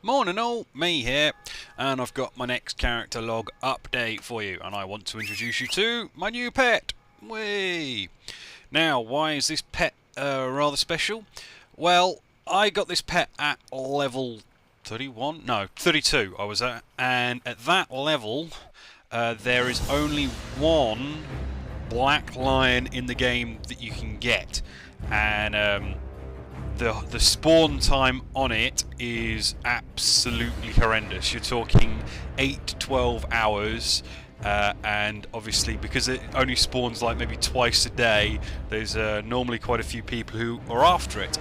Morning all, me here, and I've got my next character log update for you, and I want to introduce you to my new pet. Whee! Now, why is this pet rather special? Well, I got this pet at level 31? No, 32 I was at, and at that level there is only one black lion in the game that you can get, and the spawn time on it is absolutely horrendous. You're talking 8 to 12 hours, and obviously because it only spawns like maybe twice a day, there's normally quite a few people who are after it.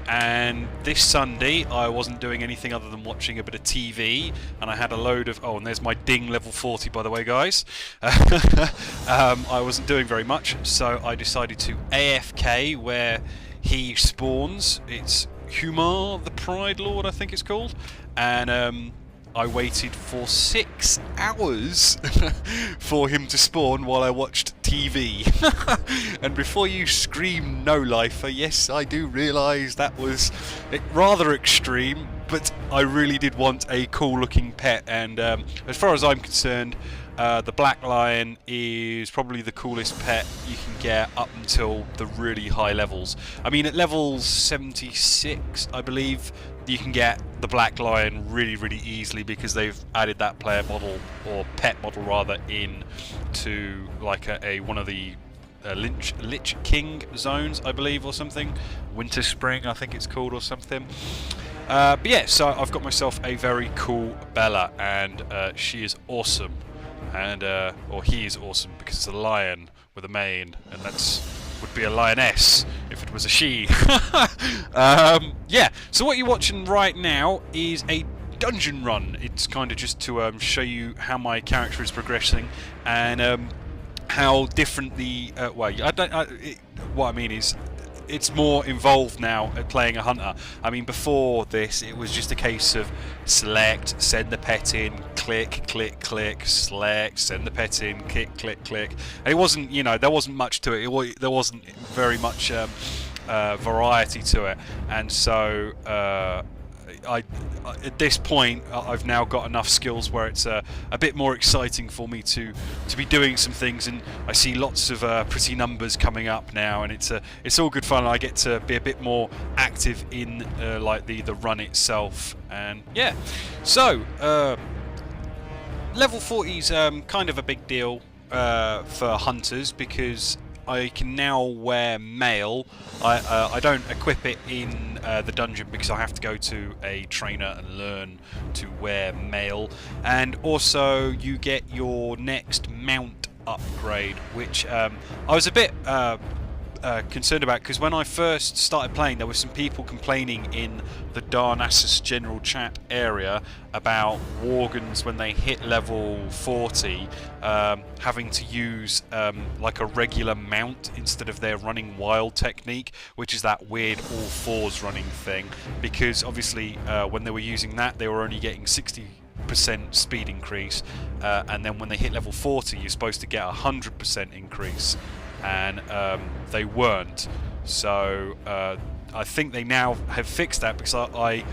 And this Sunday I wasn't doing anything other than watching a bit of TV, and I had a load of... oh, and there's my ding level 40 by the way, guys. I wasn't doing very much, so I decided to AFK where he spawns. It's Humar the Pride Lord, I think it's called, and I waited for 6 hours for him to spawn while I watched TV. And before you scream no lifer, yes, I do realise that was rather extreme, but I really did want a cool looking pet, and as far as I'm concerned, the black lion is probably the coolest pet you can get up until the really high levels. I mean, at levels 76, I believe, you can get the black lion really easily because they've added that player model, or pet model rather, in to like one of the Lich King zones, I believe, or something. Winter Spring, I think it's called, or something. But yeah, so I've got myself a very cool Bella, and she is awesome. And or he is awesome because it's a lion with a mane, and would be a lioness if it was a she. Yeah, so what you're watching right now is a dungeon run. It's kind of just to show you how my character is progressing, and how different the well, what I mean is, it's more involved now at playing a hunter. I mean, before this, it was just a case of select, send the pet in, click, click, click, select, send the pet in, click, click, click. And it wasn't, you know, there wasn't much to it. There wasn't very much variety to it, and so at this point, I've now got enough skills where it's a bit more exciting for me to be doing some things, and I see lots of pretty numbers coming up now, and it's all good fun. I get to be a bit more active in like the run itself, and yeah. So level 40 is kind of a big deal for hunters because I can now wear mail. I don't equip it in the dungeon because I have to go to a trainer and learn to wear mail. And also you get your next mount upgrade, which I was a bit concerned about, because when I first started playing there were some people complaining in the Darnassus general chat area about Worgens when they hit level 40 having to use like a regular mount instead of their running wild technique, which is that weird all fours running thing, because obviously when they were using that they were only getting 60% speed increase, and then when they hit level 40 you're supposed to get a 100% increase, and they weren't. So I think they now have fixed that, because I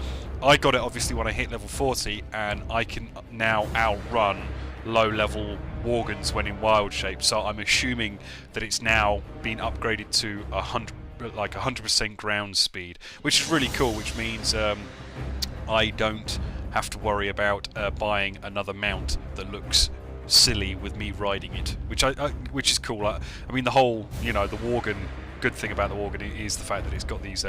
got it obviously when I hit level 40, and I can now outrun low level Worgens when in wild shape. So I'm assuming that it's now been upgraded to 100% ground speed, which is really cool, which means I don't have to worry about buying another mount that looks silly with me riding it, which is cool. I mean, the whole, you know, the Worgen, good thing about the Worgen is the fact that it's got these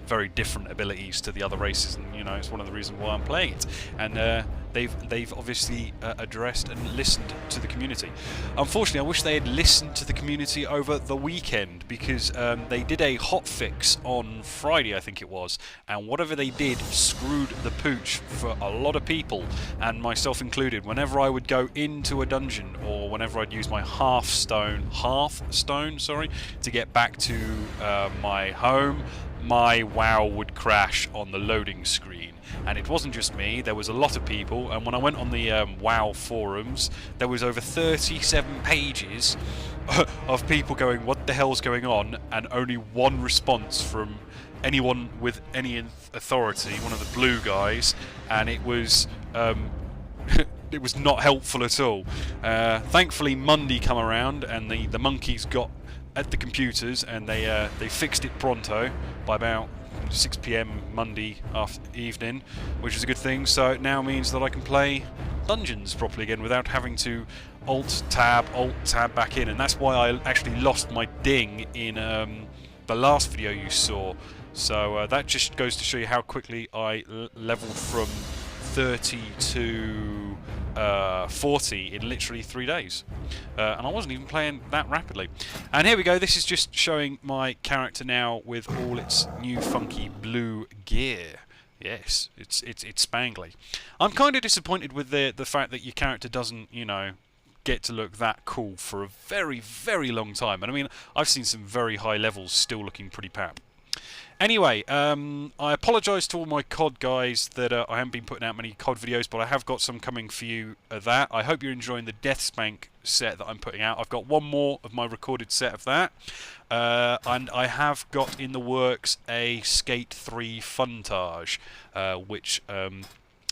very different abilities to the other races, and you know, it's one of the reasons why I'm playing it. And they've obviously addressed and listened to the community. Unfortunately, I wish they had listened to the community over the weekend, because they did a hotfix on Friday, I think it was, and whatever they did screwed the pooch for a lot of people, and myself included. Whenever I would go into a dungeon, or whenever I'd use my hearthstone, sorry, to get back to my home, my WoW would crash on the loading screen. And it wasn't just me, there was a lot of people, and when I went on the WoW forums, there was over 37 pages of people going, what the hell's going on, and only one response from anyone with any authority, one of the blue guys, and it was it was not helpful at all. Thankfully Monday come around and the monkeys got at the computers and they fixed it pronto by about 6 PM Monday evening, which is a good thing. So it now means that I can play dungeons properly again without having to alt tab back in, and that's why I actually lost my ding in the last video you saw. So that just goes to show you how quickly I leveled from 30 to 40 in literally 3 days. And I wasn't even playing that rapidly. And here we go, this is just showing my character now with all its new funky blue gear. Yes, it's spangly. I'm kind of disappointed with the fact that your character doesn't, you know, get to look that cool for a very, very long time. And I mean, I've seen some very high levels still looking pretty pap. Anyway, I apologise to all my COD guys that I haven't been putting out many COD videos, but I have got some coming for you of that. I hope you're enjoying the Death Spank set that I'm putting out. I've got one more of my recorded set of that. And I have got in the works a Skate 3 Funtage, which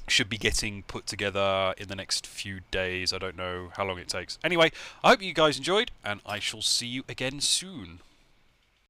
should be getting put together in the next few days. I don't know how long it takes. Anyway, I hope you guys enjoyed, and I shall see you again soon.